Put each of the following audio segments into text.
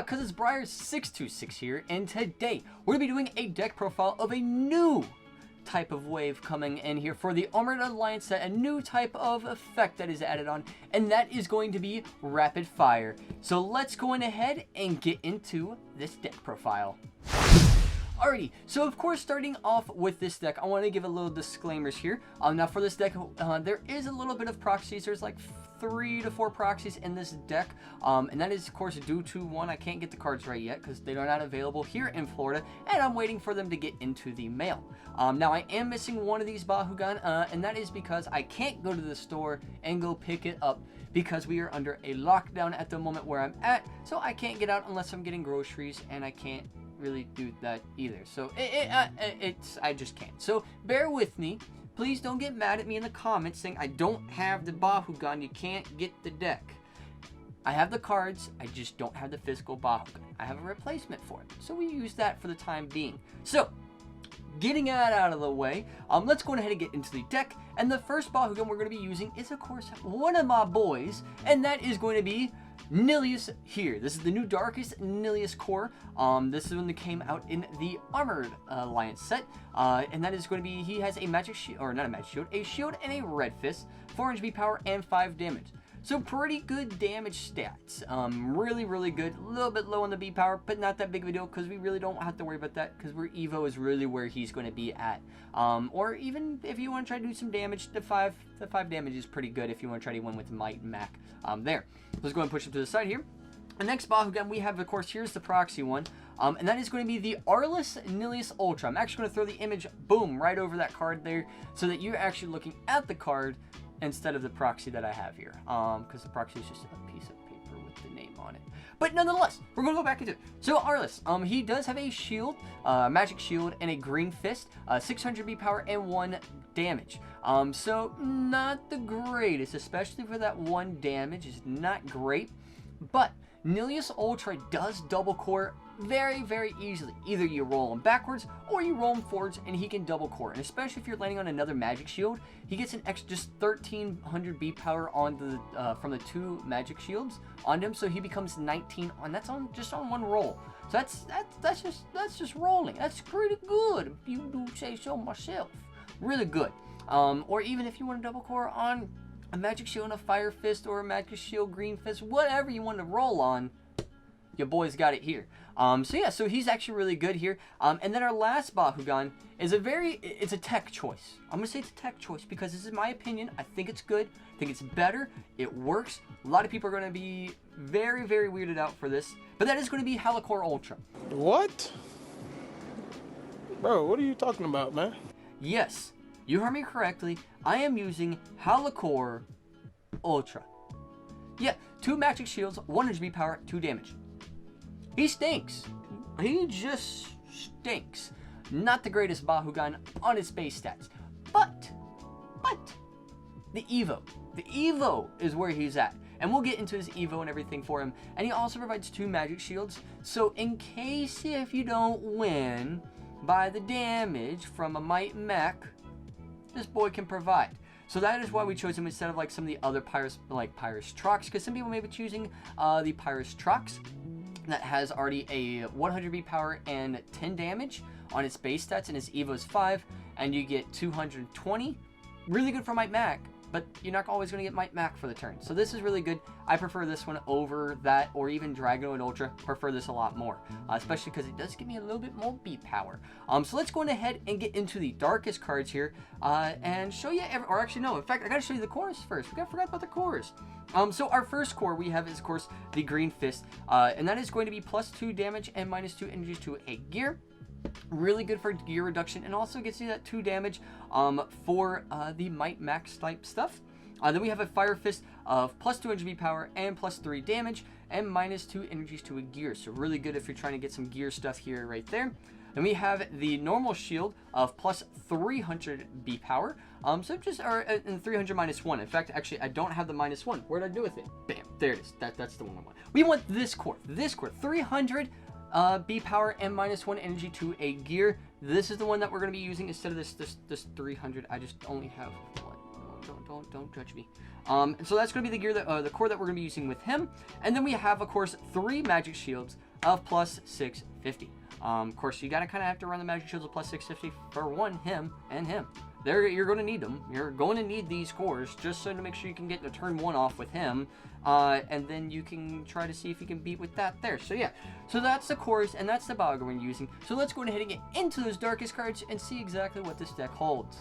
Cause it's Briar626 here, and today we're gonna be doing a deck profile of a new type of wave coming in here for the Armored Alliance set, a new type of effect that is added on, and that is going to be Rapid Fire. So let's go on ahead and get into this deck profile. Alrighty, so of course starting off with this deck, I want to give a little disclaimers here. Now for this deck, there is a little bit of proxies. There's like 3 to 4 proxies in this deck, and that is of course due to one, I can't get the cards right yet because they are not available here in Florida, and I'm waiting for them to get into the mail. Now I am missing one of these Bakugan, and that is because I can't go to the store and go pick it up because we are under a lockdown at the moment where I'm at, so I can't get out unless I'm getting groceries, and I can't really do that either. So I just can't. So bear with me. Please don't get mad at me in the comments saying I don't have the Bakugan, you can't get the deck. I have the cards, I just don't have the physical Bakugan. I have a replacement for it, so we use that for the time being. So getting that out of the way, let's go ahead and get into the deck. And the first Bakugan we're going to be using is of course one of my boys, and that is going to be Nilius here. This is the new Darkest Nilius core. This is one that came out in the Armored Alliance set, and that is going to be, he has a magic shield, or not a magic shield, a shield and a red fist, 4 HP power and 5 damage. So pretty good damage stats. Really good. A little bit low on the B power, but not that big of a deal because we really don't have to worry about that because Evo is really where he's going to be at. Or even if you want to try to do some damage, the 5 damage is pretty good if you want to try to win with Might and Mac there. Let's go ahead and push him to the side here. The next Bakugan we have, of course, here's the proxy one, and that is going to be the Arlis Nilius Ultra. I'm actually going to throw the image, boom, right over that card there so that you're actually looking at the card instead of the proxy that I have here, because the proxy is just a piece of paper with the name on it. But nonetheless, we're going to go back into it. So Arlis, he does have a shield, magic shield, and a green fist, 600 B power and 1 damage. So not the greatest, especially for that 1 damage, is not great. But Nilius Ultra does double core very easily. Either you roll him backwards or you roll him forwards and he can double core. And especially if you're landing on another magic shield, he gets an extra just 1300 B power on the from the 2 magic shields on him, so he becomes 19 on, that's on just on 1 roll. So that's just rolling. That's pretty good if you do say so myself. Really good. Or even if you want to double core on a magic shield and a fire fist, or a magic shield green fist, whatever you want to roll on, your boy's got it here. So yeah, so he's actually really good here. And then our last Bakugan is it's a tech choice. I'm gonna say it's a tech choice because this is my opinion. I think it's good. I think it's better. It works. A lot of people are gonna be very weirded out for this, but that is gonna be Helicore Ultra. What? Bro, what are you talking about, man? Yes, you heard me correctly. I am using Helicore Ultra. Yeah, 2 magic shields, 1 HP power, 2 damage. He stinks. He just stinks. Not the greatest Bakugan on his base stats. But, the Evo is where he's at. And we'll get into his Evo and everything for him. And he also provides 2 magic shields. So in case if you don't win by the damage from a Might and Mac, this boy can provide. So that is why we chose him instead of like some of the other Pyrus, like Pyrus Trucks, because some people may be choosing the Pyrus Trucks that has already a 100 B power and 10 damage on its base stats, and its Evo is 5, and you get 220. Really good for Might Mac, but you're not always going to get Might Mac for the turn. So this is really good. I prefer this one over that, or even Dragonoid Ultra. Prefer this a lot more, especially because it does give me a little bit more B power. So let's go ahead and get into the darkest cards here, and show you, or actually no, in fact, I got to show you the cores first. We forgot about the cores. So our first core we have is, of course, the Green Fist, and that is going to be +2 damage and -2 energies to a gear. Really good for gear reduction, and also gets you that 2 damage for the Might Max type stuff. Then we have a Fire Fist of +2 HP power and +3 damage and -2 energies to a gear. So really good if you're trying to get some gear stuff here right there. Then we have the normal shield of +300 B power. So just, or 300 -1. In fact, actually, I don't have the -1. Where'd I do with it? Bam, there it is. That's the one I want. We want this core. 300 B power and -1 energy to a gear. This is the one that we're going to be using instead of this 300. I just only have one. Don't judge me. So that's going to be the gear that the core that we're going to be using with him. And then we have, of course, 3 magic shields, of plus 650. Of course, you gotta kind of have to run the magic shields of plus 650 for him and him. You're going to need them. You're going to need these cores just so to make sure you can get the turn 1 off with him, and then you can try to see if you can beat with that there. So yeah, so that's the cores and that's the Bakugan we're using. So let's go ahead and get into those darkest cards and see exactly what this deck holds.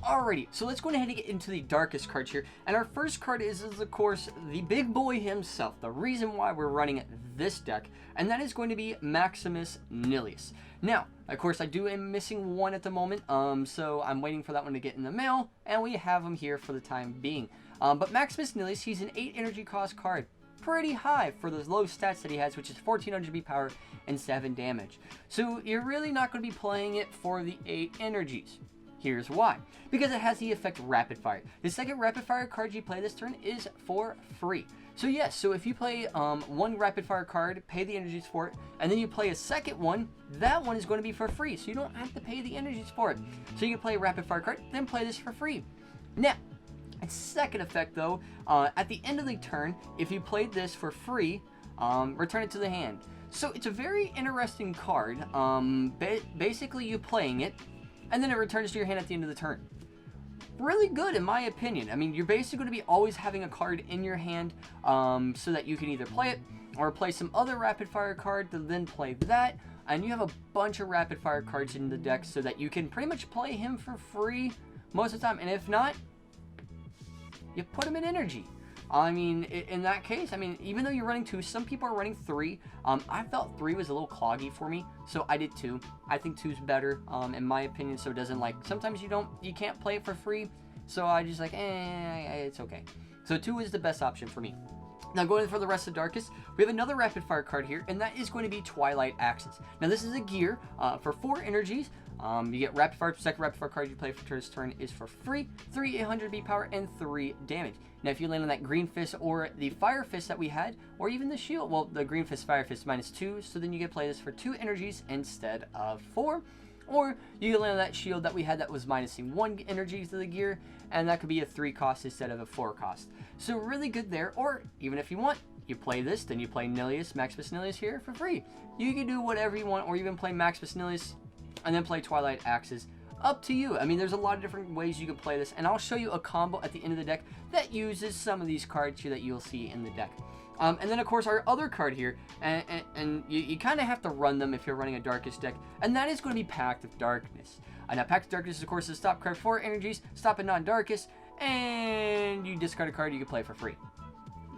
Alrighty, so let's go ahead and get into the darkest cards here. And our first card is of course, the big boy himself, the reason why we're running this deck, and that is going to be Maximus Nilius. Now, of course, I am missing one at the moment, so I'm waiting for that one to get in the mail, and we have him here for the time being. But Maximus Nilius, he's an 8 energy cost card. Pretty high for those low stats that he has, which is 1400 B power and 7 damage. So you're really not going to be playing it for the 8 energies. Here's why. Because it has the effect Rapid Fire. The second Rapid Fire card you play this turn is for free. So yes, so if you play one Rapid Fire card, pay the energies for it, and then you play a second one, that one is going to be for free. So you don't have to pay the energies for it. So you can play a Rapid Fire card, then play this for free. Now, its second effect though, at the end of the turn, if you played this for free, return it to the hand. So it's a very interesting card. Basically you playing it, and then it returns to your hand at the end of the turn. Really good in my opinion. I mean, you're basically going to be always having a card in your hand, so that you can either play it or play some other rapid fire card to then play that, and you have a bunch of rapid fire cards in the deck so that you can pretty much play him for free most of the time, and if not, you put him in energy. I mean, in that case, I mean, even though you're running 2, some people are running 3. I felt 3 was a little cloggy for me, so I did 2. I think 2's better, in my opinion, so it doesn't sometimes you can't play it for free, so I just it's okay. So 2 is the best option for me. Now going for the rest of Darkest, we have another rapid fire card here, and that is going to be Twilight Axis. Now this is a gear, for 4 energies. You get rapid fire, second rapid fire card you play for this turn is for free, 3 800 B power and 3 damage. Now if you land on that green fist or the fire fist that we had, or even the shield, well the green fist, fire fist -2, so then you get to play this for 2 energies instead of 4. Or you can land on that shield that we had that was minusing 1 energy to the gear, and that could be a 3 cost instead of a 4 cost. So really good there, or even if you want, you play this, then you play Maximus Nilius here for free. You can do whatever you want, or even play Maximus Nilius and then play Twilight Axis. Up to you. I mean, there's a lot of different ways you can play this, and I'll show you a combo at the end of the deck that uses some of these cards here that you'll see in the deck. And then, of course, our other card here, and you kind of have to run them if you're running a Darkest deck, and that is going to be Pact of Darkness. Now, Pact of Darkness, of course, is stop card 4 energies, stop a non-Darkest, and you discard a card you can play for free.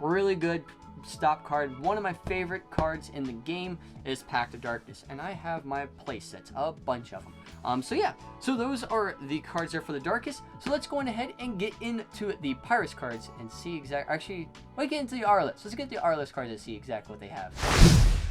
Really good stop card. One of my favorite cards in the game is Pact of Darkness, and I have my play sets, a bunch of them. So yeah, so those are the cards there for the Darkest. So let's go on ahead and get into the Pyrus cards and see actually, let's get into the R list. Let's get the R list cards and see exactly what they have.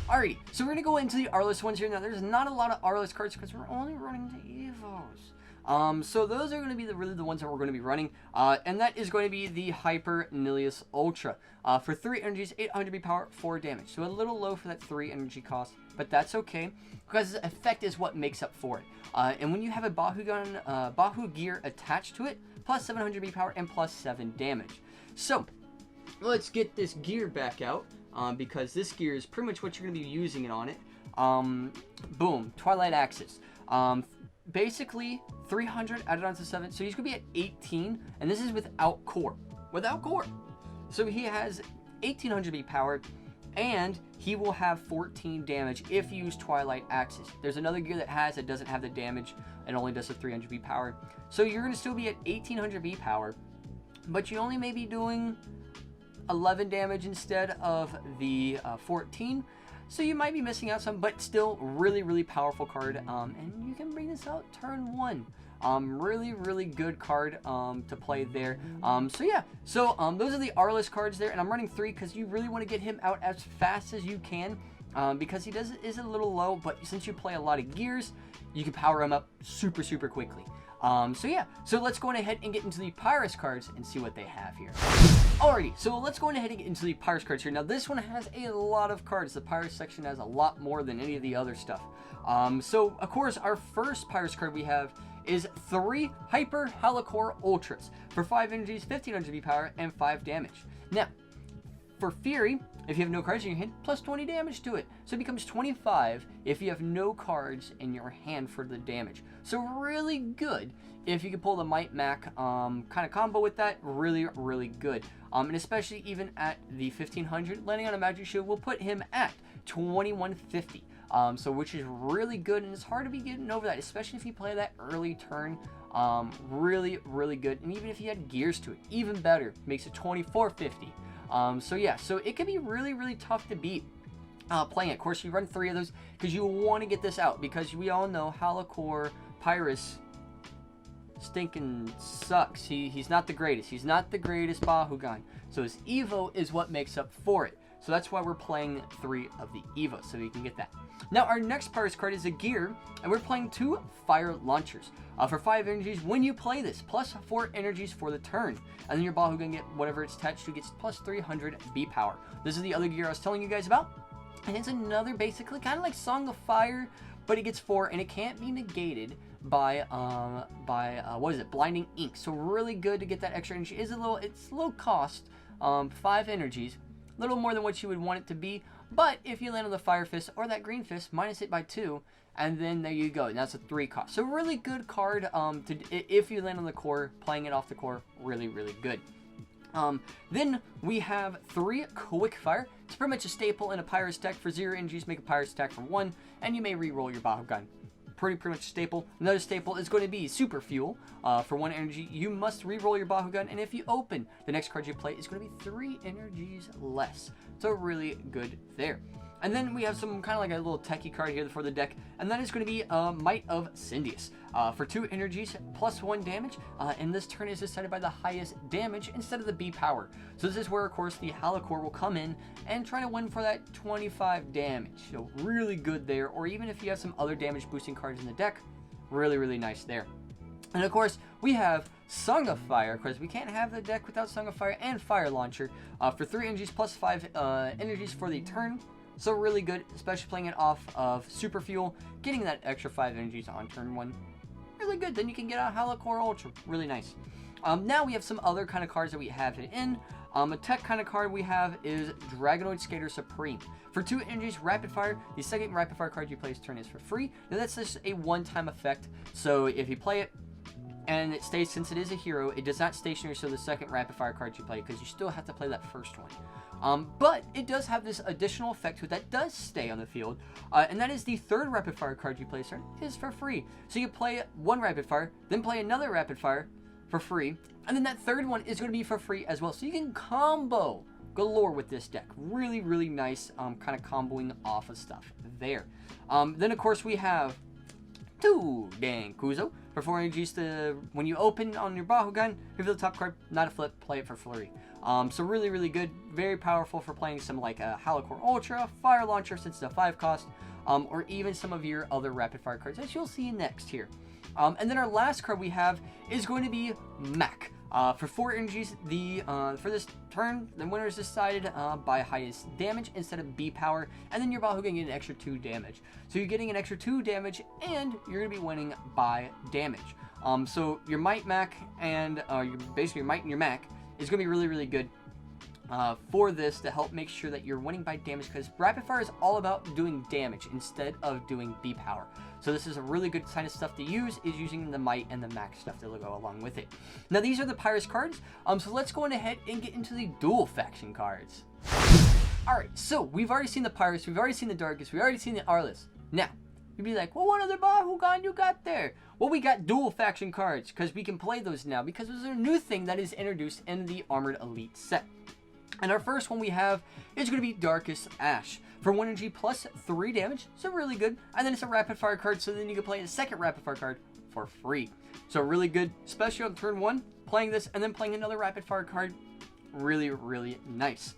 Alrighty, so we're gonna go into the R list ones here. Now there's not a lot of R list cards because we're only running the Evos. So those are going to be really the ones that we're going to be running, and that is going to be the Hyper Nilius Ultra for 3 energies, 800 B power, 4 damage. So a little low for that 3 energy cost, but that's okay because the effect is what makes up for it. And when you have a Bakugan, Bahu gear attached to it, plus 700 B power and plus 7 damage. So let's get this gear back out because this gear is pretty much what you're going to be using it on it. Boom, Twilight Axis. Basically 300 added on to 7, so he's gonna be at 18, and this is without core. So he has 1800 B power, and he will have 14 damage if you use Twilight Axis. There's another gear that doesn't have the damage and only does the 300 B power, so you're gonna still be at 1800 B power, but you only may be doing 11 damage instead of the 14. So you might be missing out some, but still really powerful card, and you can bring this out turn 1. Really good card to play there. So yeah, so those are the R list cards there, and I'm running 3 because you really want to get him out as fast as you can, because he is a little low, but since you play a lot of gears, you can power him up super quickly. So yeah, so let's go on ahead and get into the Pyrus cards and see what they have here. Alrighty, so let's go on ahead and get into the Pyrus cards here. Now this one has a lot of cards. The Pyrus section has a lot more than any of the other stuff. So of course our first Pyrus card we have is 3 Hyper Holocore Ultras for 5 energies, 1500 B power, and 5 damage. Now, For Fury, if you have no cards in your hand, plus 20 damage to it. So it becomes 25 if you have no cards in your hand for the damage. So really good. If you can pull the Might Mac kind of combo with that, really, really good. And especially even at the 1500, landing on a Magic Shield will put him at 2150. So which is really good, and it's hard to be getting over that, especially if you play that early turn. Really, really good. And even if you had gears to it, even better, makes it 2450. So yeah, so it can be really, really tough to beat playing it. Of course, you run 3 of those because you want to get this out, because we all know Holocore Pyrus stinking sucks. He's not the greatest. He's not the greatest Bakugan. So his Evo is what makes up for it. So that's why we're playing 3 of the Evo, so you can get that. Now, our next Pyrus card is a gear, and we're playing 2 fire launchers. For 5 energies when you play this, plus 4 energies for the turn. And then your Bakugan get whatever it's attached to gets plus 300 B power. This is the other gear I was telling you guys about. And it's another basically kind of like Song of Fire, but it gets 4, and it can't be negated by what is it, Blinding Ink. So really good to get that extra energy. It's a little cost, 5 energies, a little more than what you would want it to be. But if you land on the Fire Fist or that Green Fist, minus it by 2, and then there you go. And that's a 3 cost. So really good card if you land on the core, playing it off the core, really, really good. Then we have 3 Quick Fire. It's pretty much a staple in a Pyrus deck. For 0 energies, make a Pyrus attack for 1, and you may re-roll your Bakugan. Pretty much staple. Another staple is going to be Super Fuel. For 1 energy, you must re-roll your Bakugan, and if you open, the next card you play is going to be 3 energies less. So really good there. And then we have some kind of like a little techie card here for the deck, and that is going to be Might of Syndius. For 2 energies, plus 1 damage, and this turn is decided by the highest damage instead of the B power. So this is where, of course, the Holocore will come in and try to win for that 25 damage. So really good there, or even if you have some other damage boosting cards in the deck, really, really nice there. And of course, we have Song of Fire, because we can't have the deck without Song of Fire and Fire Launcher. For 3 energies, plus 5 energies for the turn. So really good, especially playing it off of Super Fuel, getting that extra 5 energies on turn 1. Really good. Then you can get a Holocore Ultra. Really nice. Now we have some other kind of cards that we have in. A tech kind of card we have is Dragonoid Skater Supreme. For 2 energies, Rapid Fire. The second Rapid Fire card you play this turn is for free. Now that's just a one-time effect. So if you play it, and it stays, since it is a hero, it does not stationary, so the second Rapid Fire card you play, because you still have to play that first one. But it does have this additional effect to it that does stay on the field, and that is the third Rapid Fire card you play turn is for free. So you play 1 Rapid Fire, then play another Rapid Fire for free, and then that third one is going to be for free as well. So you can combo galore with this deck. Really, really nice kind of comboing off of stuff there. Then, of course, we have 2 Dankuzo. For 4 energies, when you open on your Bakugan, reveal the top card, not a flip, play it for free. So really, really good. Very powerful for playing some like a Holocore Ultra, Fire Launcher since it's a 5 cost, or even some of your other Rapid Fire cards, as you'll see next here. And then our last card we have is going to be Mac. For 4 energies, for this turn, the winner is decided by highest damage instead of B power, and then your Bakugan get an extra 2 damage. So you're getting an extra 2 damage, and you're going to be winning by damage. So your Might Mac and basically your Might and your Mac is going to be really, really good for this to help make sure that you're winning by damage, because Rapid Fire is all about doing damage instead of doing B power. So this is a really good kind of stuff to use, is using the Might and the Mac stuff to go along with it. Now these are the Pyrus cards, so let's go on ahead and get into the dual faction cards. Alright, so we've already seen the Pyrus, we've already seen the Darkest, we've already seen the Arliss. Now, you'd be like, well, what other Bakugan you got there? Well, we got dual faction cards, because we can play those now, because there's a new thing that is introduced in the Armored Elite set. And our first one we have is going to be Darkest Ash. For 1 energy plus 3 damage, so really good. And then it's a Rapid Fire card, so then you can play a second Rapid Fire card for free. So really good, especially on turn 1, playing this and then playing another Rapid Fire card. Really, really nice.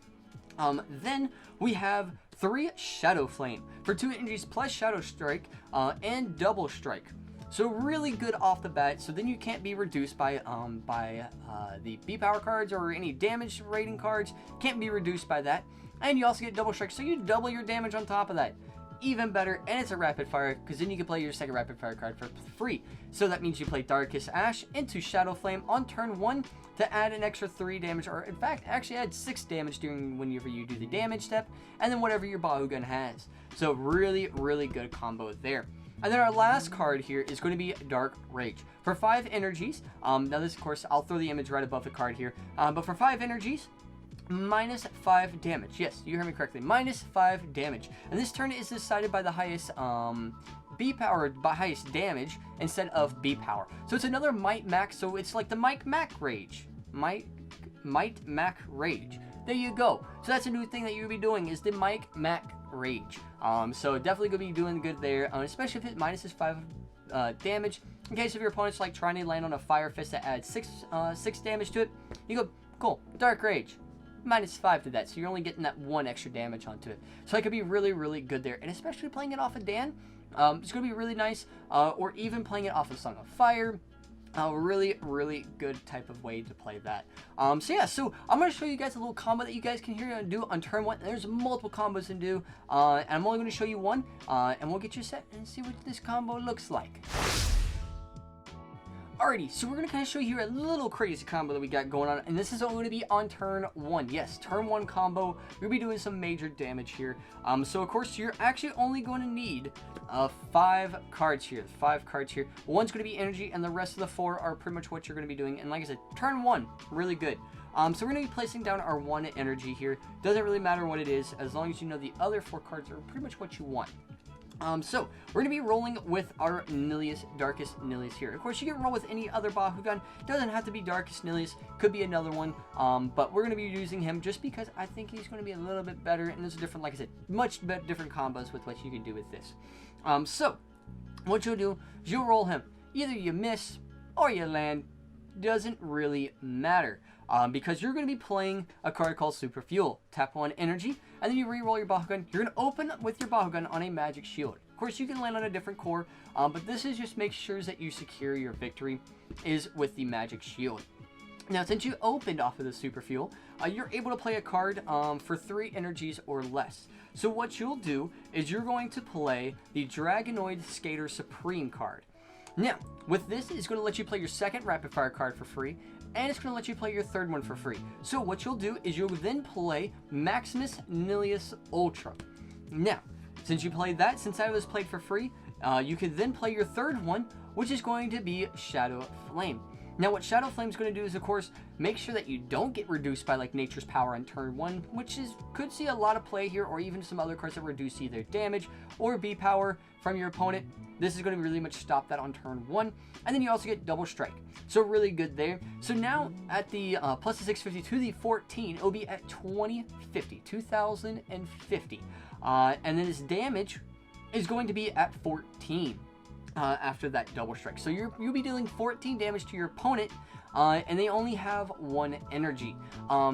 Then we have 3 Shadow Flame. For 2 energies plus Shadow Strike and Double Strike. So really good off the bat, so then you can't be reduced by the B power cards or any damage rating cards. Can't be reduced by that. And you also get Double Strike, so you double your damage on top of that. even better, and it's a rapid fire, because then you can play your second rapid fire card for free. So that means you play Darkest Ash into Shadow Flame on turn 1 to add an extra 3 damage, or in fact, actually add 6 damage during whenever you do the damage step, and then whatever your Bakugan has. So really, really good combo there. And then our last card here is going to be Dark Rage. For 5 energies, now this, of course, I'll throw the image right above the card here, but for 5 energies, minus 5 damage. Yes, you heard me correctly. Minus 5 damage. And this turn is decided by the highest B power, by highest damage instead of B power. So it's another Might Mac, so it's like the Might Mac Rage. Might Mac Rage. There you go. So that's a new thing that you'll be doing, is the Might Mac Rage. So definitely gonna be doing good there, especially if it minuses 5 damage. In case of your opponent's like trying to land on a Fire Fist that adds 6 damage to it, you go, cool, Dark Rage. Minus 5 to that, so you're only getting that 1 extra damage onto it. So it could be really, really good there. And especially playing it off of Dan, it's going to be really nice. Or even playing it off of Song of Fire. Really, really good type of way to play that. So yeah, so I'm going to show you guys a little combo that you guys can hear and do on turn 1. There's multiple combos to do. And I'm only going to show you one. And we'll get you set and see what this combo looks like. Alrighty, so we're going to kind of show you a little crazy combo that we got going on, and this is all going to be on turn 1. Yes, turn 1 combo. We'll be doing some major damage here. So of course, you're actually only going to need 5 cards here. 5 cards here. One's going to be energy, and the rest of the 4 are pretty much what you're going to be doing. And like I said, turn 1, really good. So we're going to be placing down our 1 energy here. Doesn't really matter what it is, as long as you know the other 4 cards are pretty much what you want. So we're going to be rolling with our Nilius, Darkest Nilius here. Of course, you can roll with any other Bakugan. Doesn't have to be Darkest Nilius. Could be another one. But we're going to be using him just because I think he's going to be a little bit better. And there's a different, like I said, much different combos with what you can do with this. So what you'll do is you'll roll him. Either you miss or you land. Doesn't really matter. Because you're going to be playing a card called Super Fuel. Tap 1 energy, and then you re-roll your Bakugan. You're going to open with your Bakugan on a magic shield. Of course, you can land on a different core, but this is just make sure that you secure your victory is with the magic shield. Now, since you opened off of the Super Fuel, you're able to play a card for 3 energies or less. So what you'll do is you're going to play the Dragonoid Skater Supreme card. Now, with this, it's going to let you play your second rapid fire card for free, and it's going to let you play your third one for free. So what you'll do is you'll then play Maximus Nilius Ultra. Now, since you played that, since that was played for free, you can then play your third one, which is going to be Shadow Flame. Now, what Shadow Flame is going to do is, of course, make sure that you don't get reduced by, like, Nature's Power on turn 1, which could see a lot of play here, or even some other cards that reduce either damage or B power from your opponent. This is going to really much stop that on turn 1. And then you also get Double Strike. So really good there. So now at the plus the 650 to the 14, it'll be at 2050, 2050. And then his damage is going to be at 14 after that Double Strike. So you'll be dealing 14 damage to your opponent, and they only have 1 energy.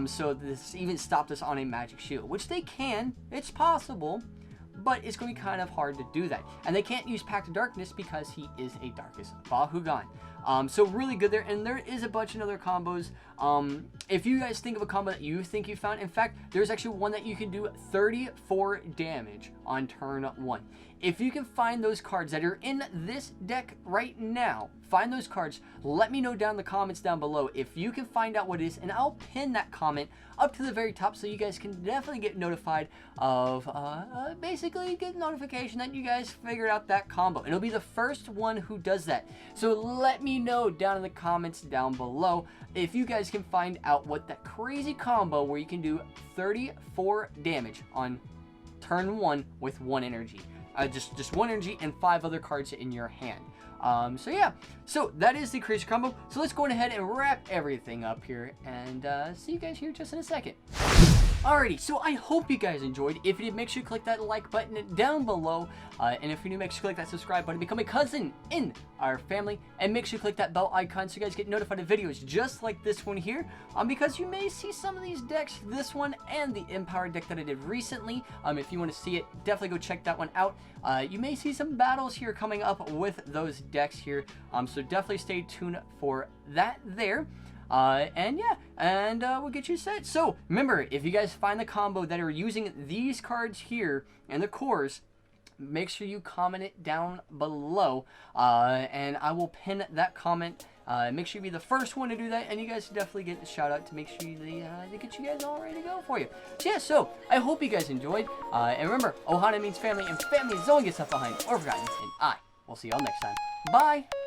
So this even stopped us on a magic shield, which they can. It's possible. But it's going to be kind of hard to do that. And they can't use Pact of Darkness because he is a Darkest Bakugan. So really good there. And there is a bunch of other combos. If you guys think of a combo that you think you found, in fact, there's actually one that you can do 34 damage on turn 1. If you can find those cards that are in this deck right now, find those cards, let me know down in the comments down below if you can find out what it is, and I'll pin that comment up to the very top so you guys can definitely get notified of, basically get notification that you guys figured out that combo. And it'll be the first one who does that. So let me know down in the comments down below if you guys can find out what that crazy combo where you can do 34 damage on turn 1 with 1 energy. Just 1 energy and 5 other cards in your hand. So yeah, so that is the crazy combo. So let's go ahead and wrap everything up here and see you guys here just in a second. Alrighty, so I hope you guys enjoyed. If you did, make sure you click that like button down below. And if you're new, make sure you click that subscribe button. Become a cousin in our family. And make sure you click that bell icon so you guys get notified of videos just like this one here. Because you may see some of these decks, this one and the Empower deck that I did recently. If you want to see it, definitely go check that one out. You may see some battles here coming up with those decks here. So definitely stay tuned for that there. And yeah, and we'll get you set. So remember, if you guys find the combo that are using these cards here and the cores, make sure you comment it down below, and I will pin that comment. Make sure you be the first one to do that, and you guys definitely get a shout out to make sure they get you guys all ready to go for you. So yeah, so I hope you guys enjoyed, and remember, Ohana means family, and family is always gets left behind or forgotten, and I will see y'all next time. Bye!